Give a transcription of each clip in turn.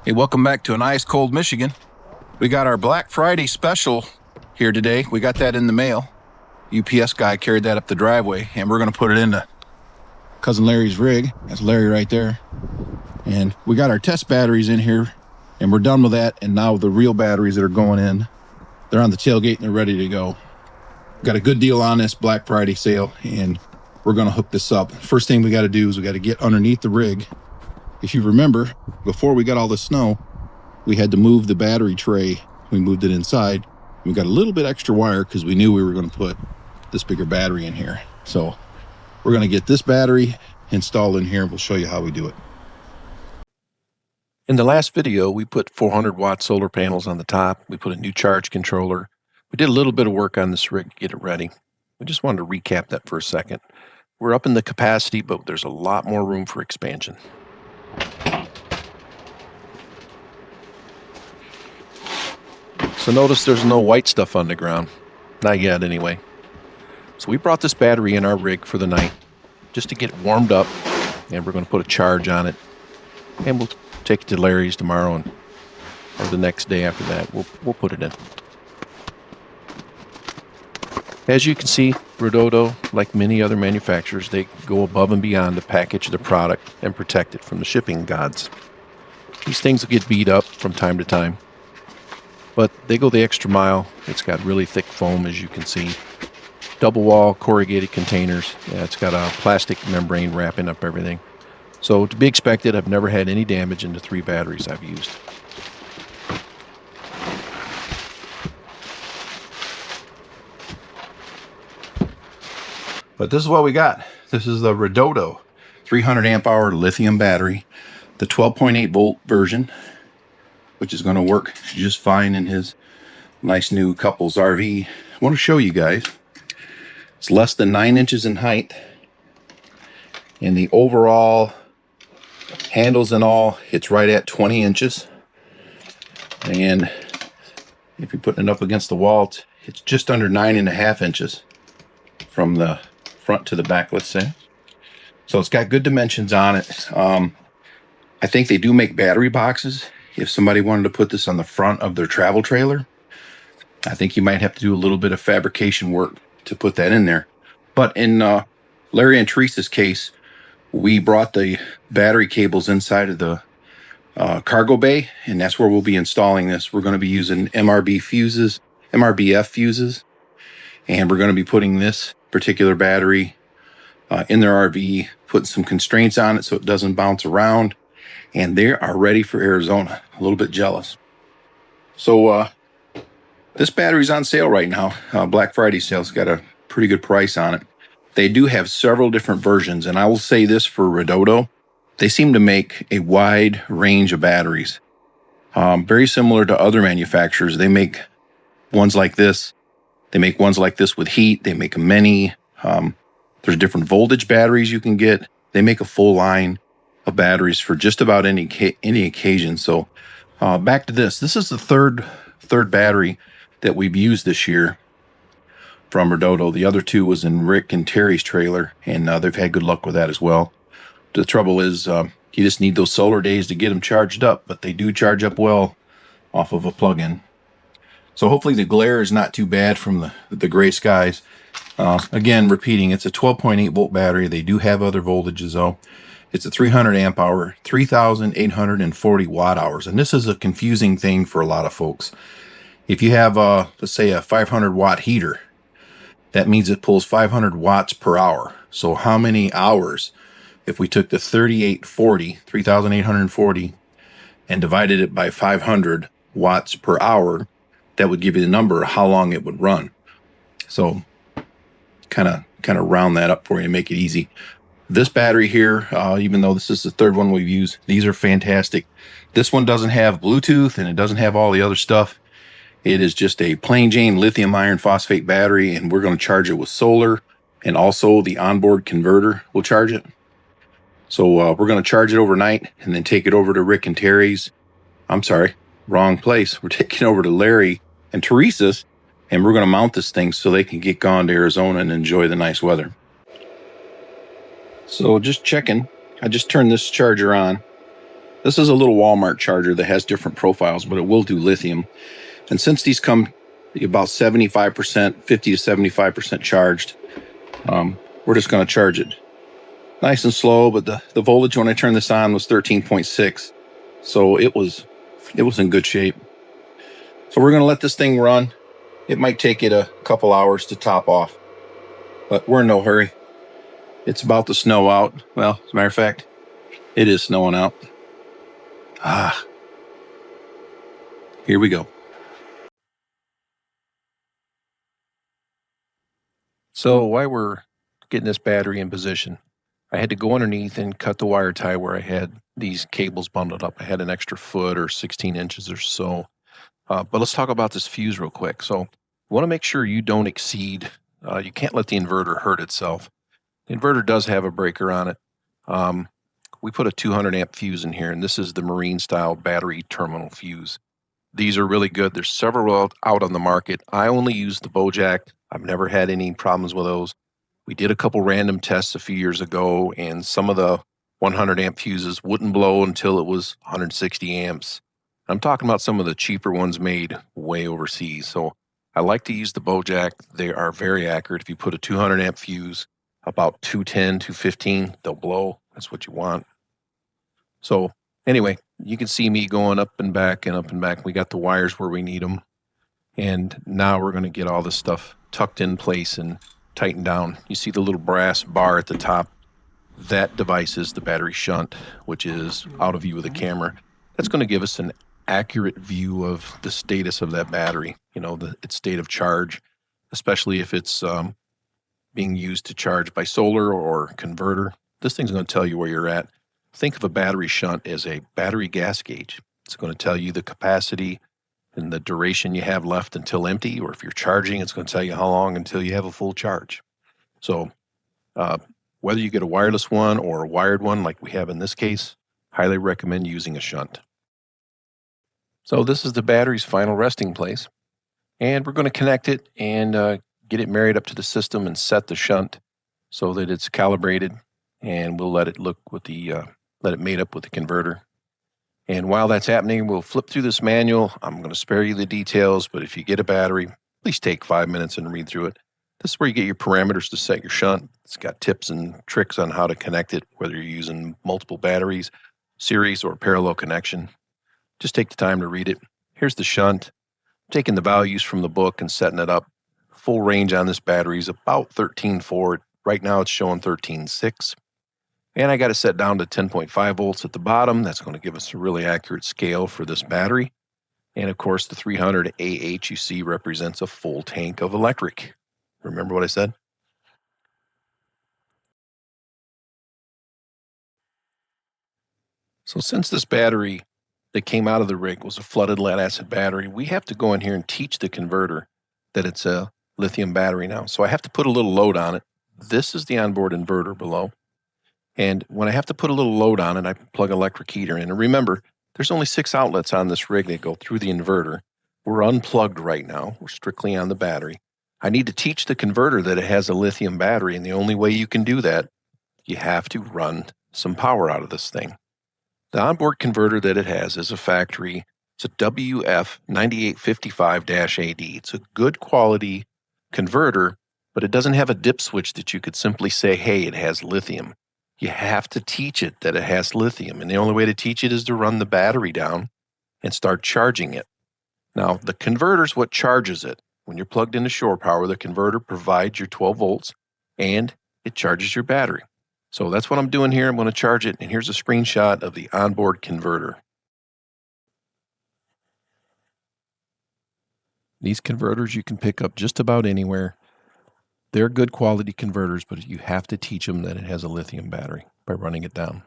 Hey, welcome back to an ice cold Michigan. We got our Black Friday special here today. We got that in the mail. UPS guy carried that up the driveway, and we're going to put it into Cousin Larry's rig. That's Larry right there. And we got our test batteries in here, and we're done with that. And now the real batteries that are going in, they're on the tailgate and they're ready to go. Got a good deal on this Black Friday sale, and we're going to hook this up. First thing we got to do is we got to get underneath the rig. If you remember, before we got all the snow, we had to move the battery tray. We moved it inside. We got a little bit extra wire because we knew we were going to put this bigger battery in here. So we're going to get this battery installed in here. We'll show you how we do it. In the last video, we put 400 watt solar panels on the top. We put a new charge controller. We did a little bit of work on this rig to get it ready. We just wanted to recap that for a second. We're up in the capacity, but there's a lot more room for expansion. So notice there's no white stuff on the ground. Not yet, anyway. So we brought this battery in our rig for the night just to get it warmed up, and we're going to put a charge on it. And we'll take it to Larry's tomorrow, or the next day after that. We'll put it in. As you can see, REDODO, like many other manufacturers, they go above and beyond to package the product and protect it from the shipping gods. These things will get beat up from time to time, but they go the extra mile. It's got really thick foam, as you can see. Double wall corrugated containers. Yeah, it's got a plastic membrane wrapping up everything. So to be expected, I've never had any damage in the 3 batteries I've used. But this is what we got. This is the REDODO 300 amp hour lithium battery, the 12.8 volt version, which is going to work just fine in his nice new couples RV. I want to show you guys. It's less than 9 inches in height, and the overall handles and all, it's right at 20 inches. And if you're putting it up against the wall, it's just under 9.5 inches from the front to the back, let's say. So it's got good dimensions on it. I think they do make battery boxes. If somebody wanted to put this on the front of their travel trailer, I think you might have to do a little bit of fabrication work to put that in there. But in Larry and Teresa's case, we brought the battery cables inside of the cargo bay, and that's where we'll be installing this. We're going to be using MRBF fuses, and we're going to be putting this particular battery in their RV, putting some constraints on it so it doesn't bounce around, and they are ready for Arizona. A little bit jealous. So this battery's on sale right now. Black Friday sale's got a pretty good price on it. They do have several different versions, and I will say this for REDODO, they seem to make a wide range of batteries. Very similar to other manufacturers. They make ones like this. They make ones like this with heat. They make many. There's different voltage batteries you can get. They make a full line of batteries for just about any occasion. So back to this. This is the third battery that we've used this year from REDODO. The other 2 was in Rick and Terry's trailer, and they've had good luck with that as well. The trouble is you just need those solar days to get them charged up, but they do charge up well off of a plug-in. So hopefully the glare is not too bad from the gray skies. Again, repeating, it's a 12.8 volt battery. They do have other voltages though. It's a 300 amp hour, 3,840 watt hours. And this is a confusing thing for a lot of folks. If you have, let's say, a 500 watt heater, that means it pulls 500 watts per hour. So how many hours, if we took the 3,840, and divided it by 500 watts per hour, that would give you the number of how long it would run. So kind of round that up for you and make it easy. This battery here, even though this is the third one we've used, these are fantastic. This one doesn't have Bluetooth, and it doesn't have all the other stuff. It is just a plain Jane lithium iron phosphate battery, and we're going to charge it with solar, and also the onboard converter will charge it. So we're going to charge it overnight and then take it over to Rick and Terry's. I'm sorry, wrong place. We're taking it over to Larry and Teresa's, and we're going to mount this thing so they can get gone to Arizona and enjoy the nice weather. So just checking. I just turned this charger on. This is a little Walmart charger that has different profiles, but it will do lithium. And since these come about 75%, 50 to 75% charged, we're just going to charge it nice and slow. But the voltage when I turned this on was 13.6, so it was in good shape. So we're going to let this thing run. It might take it a couple hours to top off, but we're in no hurry. It's about to snow out. Well, as a matter of fact, it is snowing out. Here we go. So while we're getting this battery in position, I had to go underneath and cut the wire tie where I had these cables bundled up. I had an extra foot or 16 inches or so. But let's talk about this fuse real quick. So you want to make sure you don't exceed, you can't let the inverter hurt itself. The inverter does have a breaker on it. We put a 200 amp fuse in here, and this is the marine style battery terminal fuse. These are really good. There's several out on the market. I only use the Bojack. I've never had any problems with those. We did a couple random tests a few years ago, and some of the 100 amp fuses wouldn't blow until it was 160 amps. I'm talking about some of the cheaper ones made way overseas. So I like to use the Bojack. They are very accurate. If you put a 200 amp fuse, about 210, 215, they'll blow. That's what you want. So anyway, you can see me going up and back and up and back. We got the wires where we need them. And now we're going to get all this stuff tucked in place and tightened down. You see the little brass bar at the top. That device is the battery shunt, which is out of view of the camera. That's going to give us an accurate view of the status of that battery, its state of charge, especially if it's being used to charge by solar or converter. This thing's going to tell you where you're at. Think of a battery shunt as a battery gas gauge. It's going to tell you the capacity and the duration you have left until empty, or if you're charging, it's going to tell you how long until you have a full charge. So whether you get a wireless one or a wired one like we have in this case, highly recommend using a shunt. So this is the battery's final resting place, and we're going to connect it and get it married up to the system and set the shunt so that it's calibrated, and we'll let it look with let it mate up with the converter. And while that's happening, we'll flip through this manual. I'm going to spare you the details, but if you get a battery, please take 5 minutes and read through it. This is where you get your parameters to set your shunt. It's got tips and tricks on how to connect it, whether you're using multiple batteries, series, or parallel connection. Just take the time to read it. Here's the shunt. I'm taking the values from the book and setting it up. Full range on this battery is about 13.4. Right now it's showing 13.6. And I got it set down to 10.5 volts at the bottom. That's going to give us a really accurate scale for this battery. And of course, the 300 AH you see represents a full tank of electric. Remember what I said? So since this battery that came out of the rig was a flooded lead acid battery, we have to go in here and teach the converter that it's a lithium battery now. So I have to put a little load on it. This is the onboard inverter below. And when I have to put a little load on it, I plug an electric heater in. And remember, there's only 6 outlets on this rig that go through the inverter. We're unplugged right now. We're strictly on the battery. I need to teach the converter that it has a lithium battery, and the only way you can do that, you have to run some power out of this thing. The onboard converter that it has is a factory. It's a WF9855-AD. It's a good quality converter, but it doesn't have a dip switch that you could simply say, hey, it has lithium. You have to teach it that it has lithium, and the only way to teach it is to run the battery down and start charging it. Now, the converter's what charges it. When you're plugged into shore power, the converter provides your 12 volts, and it charges your battery. So that's what I'm doing here. I'm going to charge it, and here's a screenshot of the onboard converter. These converters you can pick up just about anywhere. They're good quality converters, but you have to teach them that it has a lithium battery by running it down.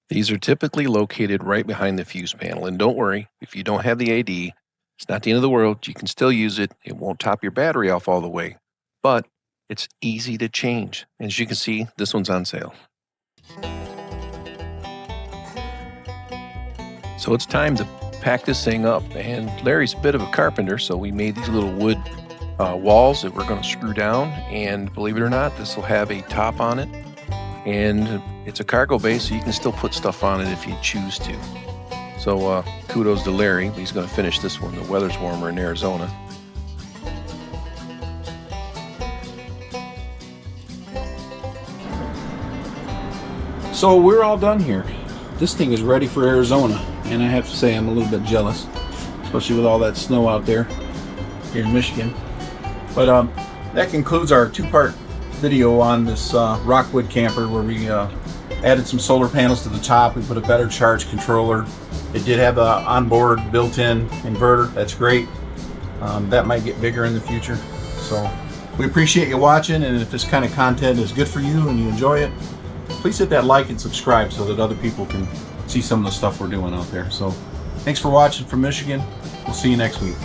These are typically located right behind the fuse panel. And don't worry, if you don't have the AD, it's not the end of the world. You can still use it. It won't top your battery off all the way, but it's easy to change. As you can see, this one's on sale. So it's time to pack this thing up. And Larry's a bit of a carpenter, so we made these little wood walls that we're going to screw down, and believe it or not, this will have a top on it. and it's a cargo base, so you can still put stuff on it if you choose to. So kudos to Larry. He's going to finish this one. The weather's warmer in Arizona. So we're all done here. This thing is ready for Arizona, and I have to say I'm a little bit jealous, especially with all that snow out there here in Michigan. But that concludes our two-part video on this Rockwood camper, where we added some solar panels to the top. We put a better charge controller. It did have a onboard built-in inverter. That's great. That might get bigger in the future. So we appreciate you watching, and if this kind of content is good for you and you enjoy it, please hit that like and subscribe so that other people can see some of the stuff we're doing out there. So thanks for watching from Michigan. We'll see you next week.